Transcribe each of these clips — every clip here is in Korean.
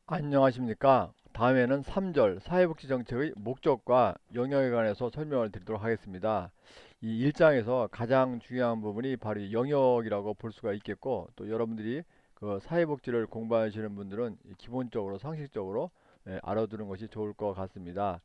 안녕하십니까. 다음에는 3절 사회복지정책의 목적과 영역에 관해서 설명을 드리도록 하겠습니다. 이 1장에서 가장 중요한 부분이 바로 이 영역이라고 볼 수가 있겠고, 또 여러분들이 그 사회복지를 공부하시는 분들은 기본적으로 상식적으로 알아두는 것이 좋을 것 같습니다.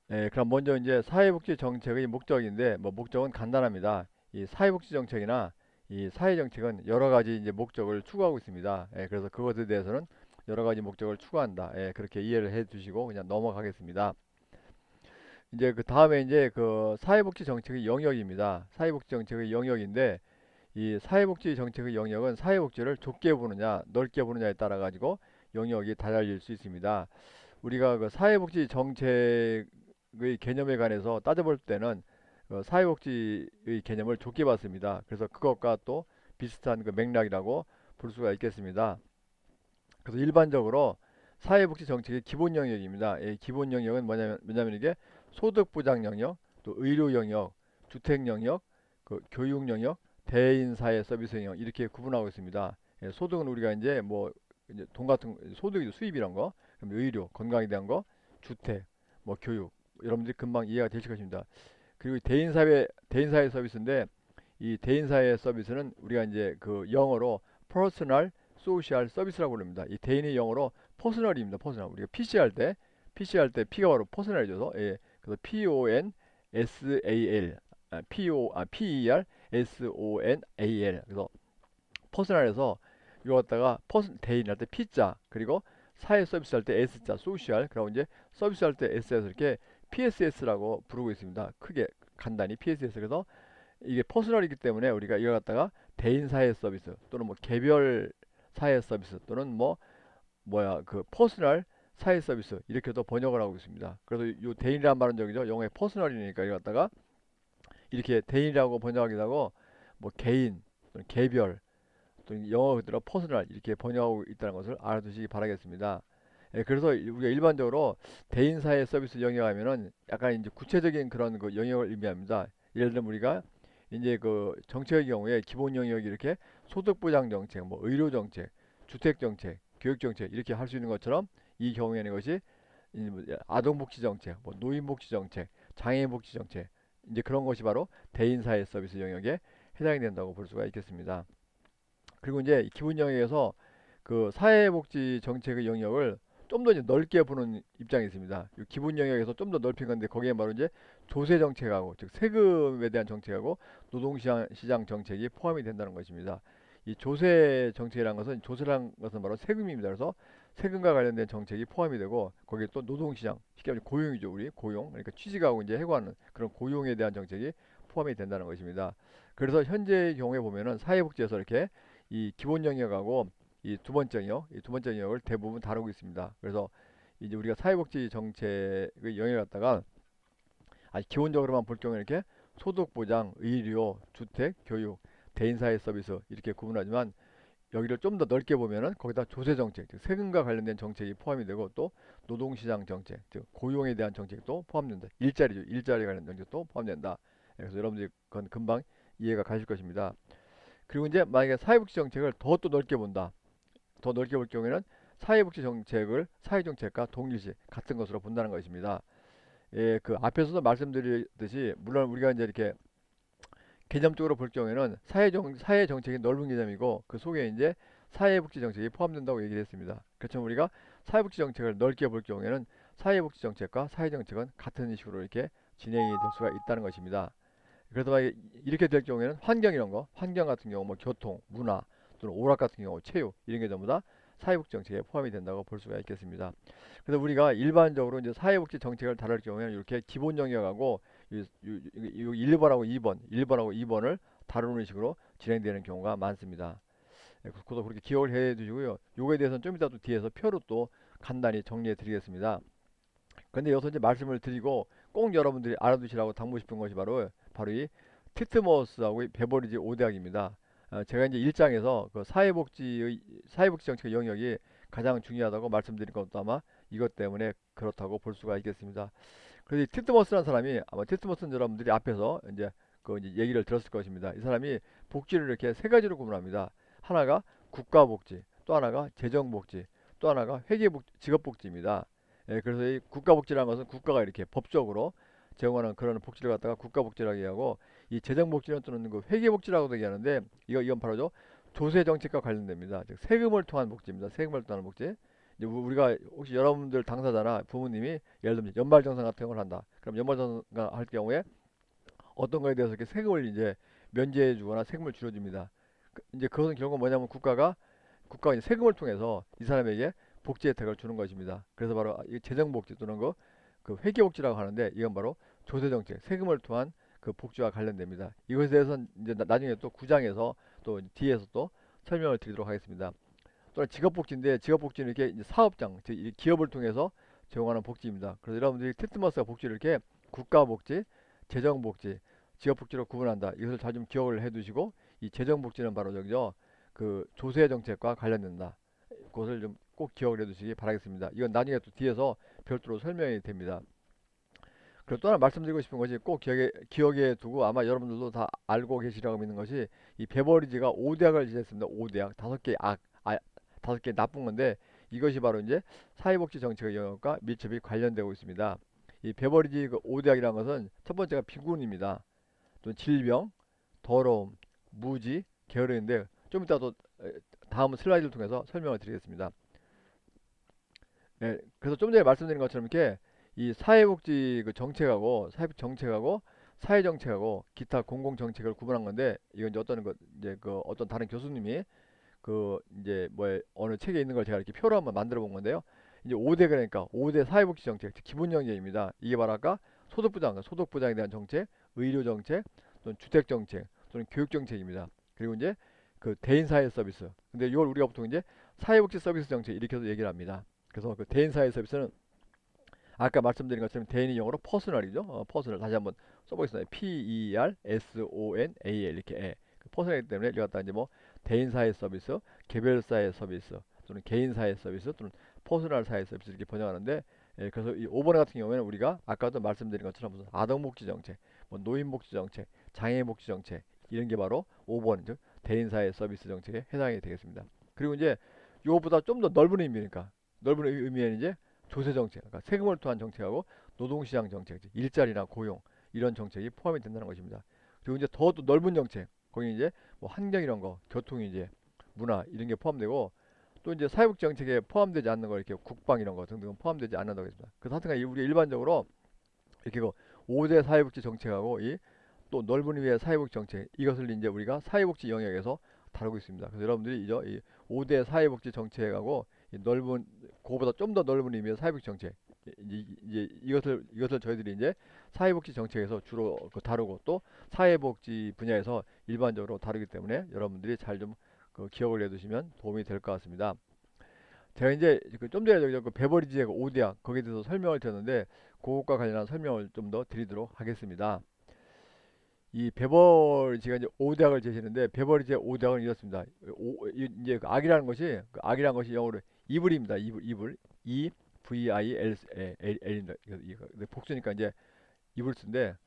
그럼 먼저 이제 사회복지 정책의 목적인데, 뭐 목적은 간단합니다. 이 사회복지 정책이나 이 사회정책은 여러 가지 이제 목적을 추구하고 있습니다. 그래서 그것에 대해서는 여러 가지 목적을 추구한다. 그렇게 이해를 해 주시고 그냥 넘어가겠습니다. 이제 그 다음에 이제 그 사회복지 정책의 영역입니다. 사회복지 정책의 영역인데 이 사회복지 정책의 영역은 사회복지를 좁게 보느냐 넓게 보느냐에 따라 가지고 영역이 달라질 수 있습니다. 우리가 그 사회복지 정책의 개념에 관해서 따져볼 때는 그 사회복지의 개념을 좁게 봤습니다. 그래서 그것과 또 비슷한 그 맥락이라고 볼 수가 있겠습니다. 그래서 일반적으로 사회복지 정책의 기본 영역입니다. 이 기본 영역은 뭐냐면 이게 소득 보장 영역, 또 의료 영역, 주택 영역, 그 교육 영역, 대인 사회 서비스 영역 이렇게 구분하고 있습니다. 소득은 우리가 이제 뭐 이제 돈 같은 소득이 수입 이런 거, 그럼 의료, 건강에 대한 거, 주택, 뭐 교육 여러분들이 금방 이해가 되실 것입니다. 그리고 대인사회 서비스인데 이 대인사회 서비스는 우리가 이제 그 영어로 퍼스널 소셜 서비스라고 부릅니다. 이 대인의 영어로 퍼스널입니다. 퍼스널. 우리가 PC 할 때 P가 바로 퍼스널이죠. 그래서 PONSAL PER SONAL 그래서 퍼스널에서 이거 갖다가 대인 할 때 P자 그리고 사회 서비스 할 때 S자 소셜 그리고 이제 서비스 할 때 S에서 이렇게 PSS라고 부르고 있습니다. 크게 간단히 PSS 그래서 이게 퍼스널이기 때문에 우리가 이걸 갖다가 대인 사회 서비스 또는 뭐 개별 사회 서비스 또는 뭐 뭐야 그 퍼스널 사회 서비스 이렇게도 번역을 하고 있습니다. 그래서 이 대인이라는 말은 저기죠. 영어에 퍼스널이니까 이걸 갖다가 이렇게 대인이라고 번역하기도 하고 뭐 개인 또는 개별 또 영어 그대로 퍼스널 이렇게 번역하고 있다는 것을 알아두시기 바라겠습니다. 그래서 우리가 일반적으로 대인사회 서비스 영역하면은 약간 이제 구체적인 그런 그 영역을 의미합니다. 예를 들면 우리가 이제 그 정책의 경우에 기본 영역이 이렇게 소득보장 정책, 뭐 의료 정책, 주택 정책, 교육 정책 이렇게 할 수 있는 것처럼 이 경우에는 것이 뭐 아동복지 정책, 뭐 노인복지 정책, 장애인복지 정책 이제 그런 것이 바로 대인사회 서비스 영역에 해당이 된다고 볼 수가 있겠습니다. 그리고 이제 기본 영역에서 그 사회복지 정책의 영역을 좀 더 넓게 보는 입장이 있습니다. 이 기본 영역에서 좀 더 넓힌 건데 거기에 바로 이제 조세 정책하고 즉 세금에 대한 정책하고 노동시장 정책이 포함이 된다는 것입니다. 이 조세 정책이라는 것은 조세라는 것은 바로 세금입니다. 그래서 세금과 관련된 정책이 포함이 되고 거기에 또 노동시장 쉽게 말해 고용이죠. 우리 고용 그러니까 취직하고 이제 해고하는 그런 고용에 대한 정책이 포함이 된다는 것입니다. 그래서 현재의 경우에 보면은 사회복지에서 이렇게 이 기본 영역하고 이 두 번째 영역, 이 두 번째 영역을 대부분 다루고 있습니다. 그래서 이제 우리가 사회복지 정책의 영역을 갖다가 아주 기본적으로만 볼 경우에 이렇게 소득보장, 의료, 주택, 교육, 대인사회 서비스 이렇게 구분하지만 여기를 좀 더 넓게 보면은 거기다 조세 정책, 즉 세금과 관련된 정책이 포함이 되고 또 노동시장 정책, 즉 고용에 대한 정책도 포함된다. 일자리죠, 일자리 관련 정책도 포함된다. 그래서 여러분들이 그건 금방 이해가 가실 것입니다. 그리고 이제 만약에 사회복지 정책을 더 또 넓게 본다. 더 넓게 볼 경우에는 사회복지 정책을 사회정책과 동일시 같은 것으로 본다는 것입니다. 그 앞에서도 말씀드렸듯이 물론 우리가 이제 이렇게 개념적으로 볼 경우에는 사회 정책이 넓은 개념이고 그 속에 이제 사회복지 정책이 포함된다고 얘기를 했습니다. 그렇지만 우리가 사회복지 정책을 넓게 볼 경우에는 사회복지 정책과 사회 정책은 같은 식으로 이렇게 진행이 될 수가 있다는 것입니다. 그래서 만약에 이렇게 될 경우에는 환경 이런 거, 환경 같은 경우 뭐 교통, 문화 또는 오락 같은 경우 체육 이런 게 전부 다 사회복지 정책에 포함이 된다고 볼 수가 있겠습니다. 그래서 우리가 일반적으로 이제 사회복지 정책을 다룰 경우에는 이렇게 기본 영역하고 1번하고 2번, 1번하고 2번을 다루는 식으로 진행되는 경우가 많습니다. 그것도 그렇게 기억을 해 두시고요. 요거에 대해서는 좀 이따 또 뒤에서 표로 또 간단히 정리해 드리겠습니다. 근데 여기서 이제 말씀을 드리고 꼭 여러분들이 알아두시라고 당부고 싶은 것이 바로 이 티트머스하고 이 베버리지 오대학입니다. 제가 이제 1장에서 그 사회복지 정책 영역이 가장 중요하다고 말씀드린 것도 아마 이것 때문에 그렇다고 볼 수가 있겠습니다. 그래서 이 티트머스라는 사람이 아마 티트머스는 여러분들이 앞에서 이제 그 이제 얘기를 들었을 것입니다. 이 사람이 복지를 이렇게 세 가지로 구분합니다. 하나가 국가복지, 또 하나가 재정복지, 또 하나가 직업복지입니다. 예, 그래서 이 국가복지라는 것은 국가가 이렇게 법적으로 제공하는 그런 복지를 갖다가 국가복지라고 얘기하고, 이 재정복지는 또는 그 회계복지라고도 얘기하는데, 이건 바로 조세정책과 관련됩니다. 즉 세금을 통한 복지입니다. 세금을 통한 복지. 이제 우리가 혹시 여러분들 당사자나 부모님이 예를 들면 연말정산 같은 걸 한다. 그럼 연말정산 할 경우에 어떤 거에 대해서 이렇게 세금을 이제 면제해 주거나 세금을 줄여줍니다. 이제 그것은 결국 뭐냐면 국가가 이제 세금을 통해서 이 사람에게 복지 혜택을 주는 것입니다. 그래서 바로 이 재정복지 또는 그 회계복지라고 하는데, 이건 바로 조세정책, 세금을 통한 그 복지와 관련됩니다. 이것에 대해서는 이제 나중에 또 9장에서 또 뒤에서 또 설명을 드리도록 하겠습니다. 또는 직업복지인데, 직업복지는 이렇게 이제 사업장, 즉 이 기업을 통해서 제공하는 복지입니다. 그래서 여러분들이 티트머스가 복지를 이렇게 국가복지, 재정복지, 직업복지로 구분한다. 이것을 잘 좀 기억을 해두시고, 이 재정복지는 바로 저기죠, 그 조세정책과 관련된다. 그것을 좀 꼭 기억을 해두시기 바라겠습니다. 이건 나중에 또 뒤에서 별도로 설명이 됩니다. 그리고 또 하나 말씀드리고 싶은 것이, 꼭 기억에 두고 아마 여러분들도 다 알고 계시라고 믿는 것이, 이 베버리지가 5대학을 지냈습니다. 5대학. 5개 다섯 개 나쁜 건데, 이것이 바로 이제 사회복지 정책의 영역과 밀접히 관련되고 있습니다. 이 베버리지 그 5대학이라는 것은 첫 번째가 빈곤입니다. 또 질병, 더러움, 무지, 게으름인데, 좀 이따 또 다음 슬라이드를 통해서 설명을 드리겠습니다. 네, 그래서 좀 전에 말씀드린 것처럼 이렇게 이 사회복지 그 정책하고 사회정책하고 기타 공공정책을 구분한 건데, 이건 이제 어떤 다른 교수님이 그 이제 뭐 어느 책에 있는 걸 제가 이렇게 표로 한번 만들어 본 건데요. 이제 5대, 그러니까 5대 사회복지 정책, 즉 기본 정책입니다. 이게 바로 아까 소득부장에 대한 정책, 의료 정책, 또는 주택 정책, 또는 교육 정책입니다. 그리고 이제 그 대인 사회 서비스. 근데 이걸 우리가 보통 이제 사회복지 서비스 정책 이렇게도 얘기를 합니다. 그래서 그 대인 사회 서비스는 아까 말씀드린 것처럼 대인이 영어로 퍼스널이죠. 퍼스널 다시 한번 써보겠습니다. PERSONAL 이렇게 그 퍼스널이기 때문에 이거 갖다 이제 뭐 대인 사회 서비스, 개별 사회 서비스, 또는 개인 사회 서비스, 또는 퍼스널 사회 서비스 이렇게 번역하는데, 그래서 이 5번에 같은 경우에는 우리가 아까도 말씀드린 것처럼 무슨 아동복지 정책, 뭐 노인복지 정책, 장애인복지 정책, 이런 게 바로 5번, 즉 대인 사회 서비스 정책에 해당이 되겠습니다. 그리고 이제 이것보다 좀 더 넓은 의미니까, 넓은 의미에는 이제 조세 정책, 그러니까 세금을 통한 정책하고 노동시장 정책, 일자리나 고용, 이런 정책이 포함이 된다는 것입니다. 그리고 이제 더 넓은 정책, 거기 이제 뭐 환경 이런 거, 교통 이제 문화 이런 게 포함되고, 또 이제 사회복지 정책에 포함되지 않는 거, 이렇게 국방 이런 거 등등 포함되지 않는다고 했습니다. 그래서 하여튼 우리 일반적으로 이렇게 그 5대 사회복지 정책하고 이 또 넓은 의미의 사회복지 정책, 이것을 이제 우리가 사회복지 영역에서 다루고 있습니다. 그래서 여러분들이 이 5대 사회복지 정책하고 이 넓은, 그거보다 좀 더 넓은 의미의 사회복지 정책, 이제 이것을 저희들이 이제 사회복지 정책에서 주로 그 다루고, 또 사회복지 분야에서 일반적으로 다루기 때문에 여러분들이 잘 좀 그 기억을 해두시면 도움이 될 것 같습니다. 제가 이제 좀 전에 그 베버리지의 그 5대학 거기에 대해서 설명을 드렸는데, 그것과 관련한 설명을 좀 더 드리도록 하겠습니다. 이 베버리지가 이제 5대학을 제시했는데, 베버리지의 5대학은 이렇습니다. 이제 그 악이라는 것이 영어로 이블입니다. 이블. Vil입니다. 복수니까 이제 이블스인데,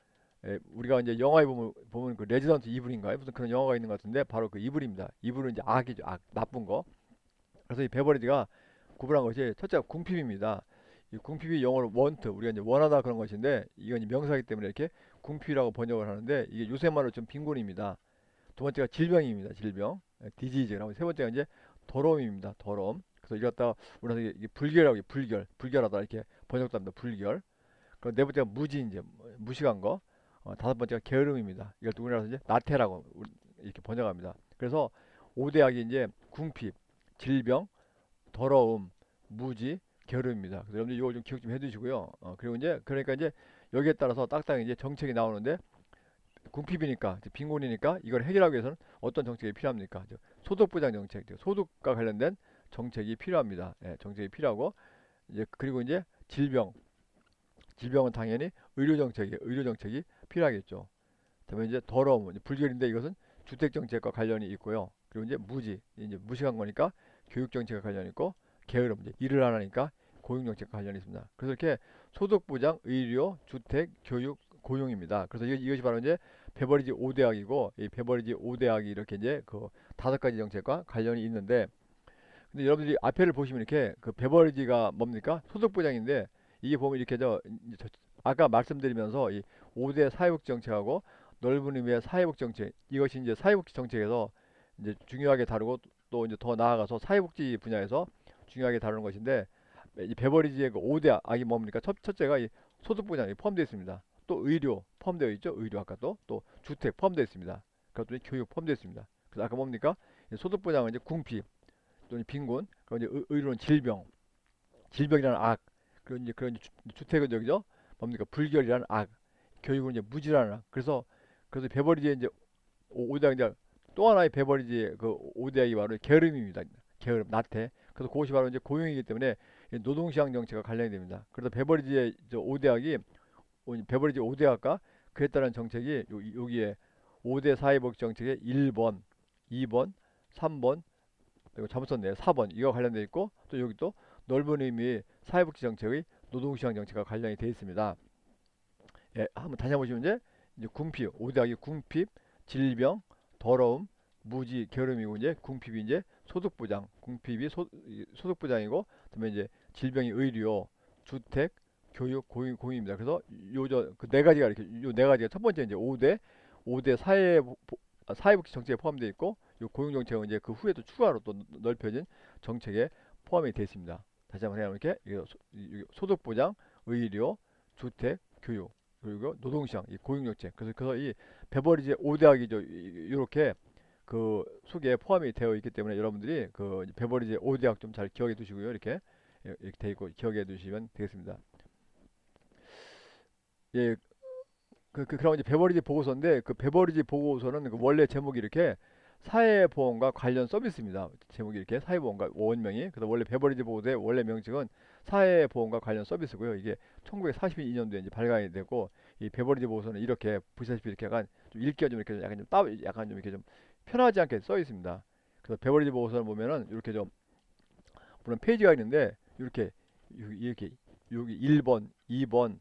우리가 이제 영화에 보면 그 레지던트 이블인가요? 무슨 그런 영화가 있는 것 같은데, 바로 그 이블입니다. 이블은 이제 악이죠. 나쁜 거. 그래서 이 베버리지가 구분한 것이, 첫째가 궁핍입니다. 이 궁핍이 영어로 want, 우리가 이제 원하다 그런 것인데, 이건 이제 명사이기 때문에 이렇게 궁핍이라고 번역을 하는데, 이게 요새 말로 좀 빈곤입니다. 두 번째가 질병입니다. 질병, 디지즈라고. 세 번째가 이제 더러움입니다. 더러움. 그래서 이걸 갖다가 우리나라 이게 불결하고, 불결하다 이렇게 번역도 합니다. 불결. 그리고 네 번째가 무지, 이제 무식한 거. 다섯 번째가 게으름입니다. 이걸 또 우리나라에서 이제 나태라고 이렇게 번역합니다. 그래서 5대학이 이제 궁핍, 질병, 더러움, 무지, 게으름입니다. 그래서 여러분들 이거 좀 기억 좀 해두시고요. 그리고 이제 그러니까 이제 여기에 따라서 딱딱 이제 정책이 나오는데, 궁핍이니까, 빈곤이니까 이걸 해결하기 위해서는 어떤 정책이 필요합니까? 소득보장 정책, 소득과 관련된 정책이 필요합니다. 예, 정책이 필요하고, 이제 그리고 이제 질병은 당연히 의료 정책이 필요하겠죠. 그다음에 이제 더러움, 불결인데 이것은 주택 정책과 관련이 있고요. 그리고 이제 무지, 이제 무식한 거니까 교육 정책과 관련이 있고, 게으름, 이제 일을 안 하니까 고용 정책과 관련이 있습니다. 그래서 이렇게 소득 보장, 의료, 주택, 교육, 고용입니다. 그래서 이것이 바로 이제 베버리지 5대학이고, 이 베버리지 5대학이 이렇게 이제 그 다섯 가지 정책과 관련이 있는데, 근데 여러분들이 앞에를 보시면 이렇게 그 베버리지가 뭡니까? 소득보장인데 이게 보면 이렇게 아까 말씀드리면서 이 5대 사회복지 정책하고 넓은 의미의 사회복지 정책 이것이 이제 사회복지 정책에서 이제 중요하게 다루고 또 이제 더 나아가서 사회복지 분야에서 중요하게 다루는 것인데 이 베버리지의 그 5대 악이 뭡니까? 첫째가 이 소득보장이 포함되어 있습니다. 또 의료 포함되어 있죠. 의료 아까 또 주택 포함되어 있습니다. 그리고 또 교육 포함되어 있습니다. 그래서 아까 뭡니까? 소득보장은 이제 궁핍 또는 빈곤, 그리고 이제 의료는 질병이라는 악, 그리고 이제 그런 주택은 저기죠, 뭡니까 불결이라는 악, 교육은 이제 무지라는 악. 그래서 베버리지의 이제 오대학 이제 또 하나의 베버리지의 그 오대학이 바로 게으름입니다. 게으름, 나태. 그래서 그것이 바로 이제 고용이기 때문에 노동시장 정책과 관련이 됩니다. 그래서 베버리지의 저 오대학이 베버리지 오대학과 그에 따른 정책이 여기에 5대 사회복지 정책의 1번, 2번, 3번, 이거 잘못 썼네요. 4번 이거 관련되어 있고 또 여기 또 넓은 의미의 사회복지 정책의 노동시장 정책과 관련이 되어 있습니다. 예, 한번 다시 한번 보시면 이제 궁핍, 오대학이 궁핍, 질병, 더러움, 무지, 게으름이고 이제 궁핍이 이제 소득보장, 궁핍이 소득보장이고 그다음에 이제 질병이 의료, 주택, 교육, 공익입니다. 그래서 요저 그 네 가지가 이렇게 요 네 가지가 첫 번째 이제 5대 사회복지 정책에 포함되어 있고 요 고용정책은 이제 그 후에도 추가로 또 넓혀진 정책에 포함이 되어 있습니다. 다시 한번 해보면 이렇게 소득보장, 의료, 주택, 교육 그리고 노동시장, 이 고용정책. 그래서 이 베버리지 5대학이죠. 이렇게 그 속에 포함이 되어 있기 때문에 여러분들이 그 베버리지 5대학 좀 잘 기억해 두시고요. 이렇게 돼 있고 기억해 두시면 되겠습니다. 예, 그럼 이제 베버리지 보고서인데 그 베버리지 보고서는 그 원래 제목이 이렇게 사회보험과 관련 서비스입니다. 제목이 이렇게 사회보험과 원명이. 그래서 원래 베버리지 보고서의 원래 명칭은 사회보험과 관련 서비스고요. 이게 1942년도에 이제 발간이 되고 이 베버리지 보고서는 이렇게 보시다시피 이렇게 약간 좀 읽기가 좀 이렇게 약간 좀 이렇게 좀 편하지 않게 써 있습니다. 그래서 베버리지 보고서를 보면은 이렇게 좀 물론 페이지가 있는데 이렇게 이렇게 여기 1번, 2번,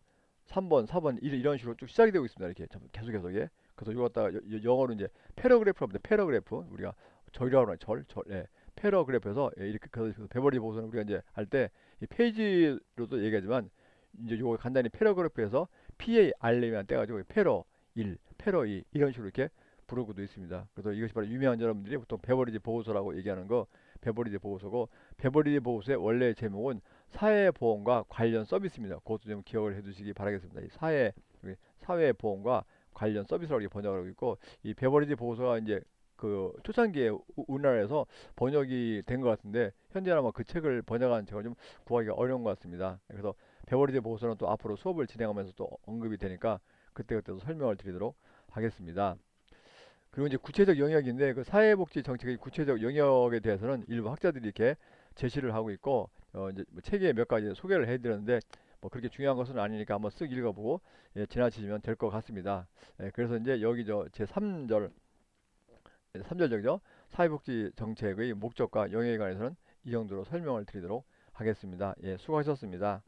3번, 4번 이런 식으로 쭉 시작이 되고 있습니다. 이렇게 계속해서 예. 그래서 이거 갖다가 영어로 이제 패러그래프라고 합니다. 패러그래프 우리가 절이라고 하는 예. 패러그래프에서 예, 이렇게 그래서 베버리 보고서는 우리가 이제 할 때 이 페이지로도 얘기하지만 이제 요거 간단히 패러그래프에서 PAR이만 떼가지고 패러 1, 패러 2 이런 식으로 이렇게 부르고도 있습니다. 그래서 이것이 바로 유명한 여러분들이 보통 베버리지 보고서라고 얘기하는 거 베버리지 보고서고 베버리지 보고서의 원래 제목은 사회보험과 관련 서비스입니다. 그것도 좀 기억을 해두시기 바라겠습니다. 이 사회보험과 관련 서비스라고 이렇게 번역을 하고 있고 이 베버리지 보고서가 이제 그 초창기에 우리나라에서 번역이 된 것 같은데 현재는 아마 그 책을 번역한 책을 좀 구하기가 어려운 것 같습니다. 그래서 베버리지 보고서는 또 앞으로 수업을 진행하면서 또 언급이 되니까 그때그때 설명을 드리도록 하겠습니다. 그리고 이제 구체적 영역인데 그 사회복지 정책의 구체적 영역에 대해서는 일부 학자들이 이렇게 제시를 하고 있고 이제 뭐 책에 몇 가지 소개를 해드렸는데 뭐 그렇게 중요한 것은 아니니까 한번 쓱 읽어보고 예, 지나치시면 될 것 같습니다. 예, 그래서 이제 여기 제 3절 3절적이죠. 사회복지 정책의 목적과 영역에 관해서는 이 정도로 설명을 드리도록 하겠습니다. 예, 수고하셨습니다.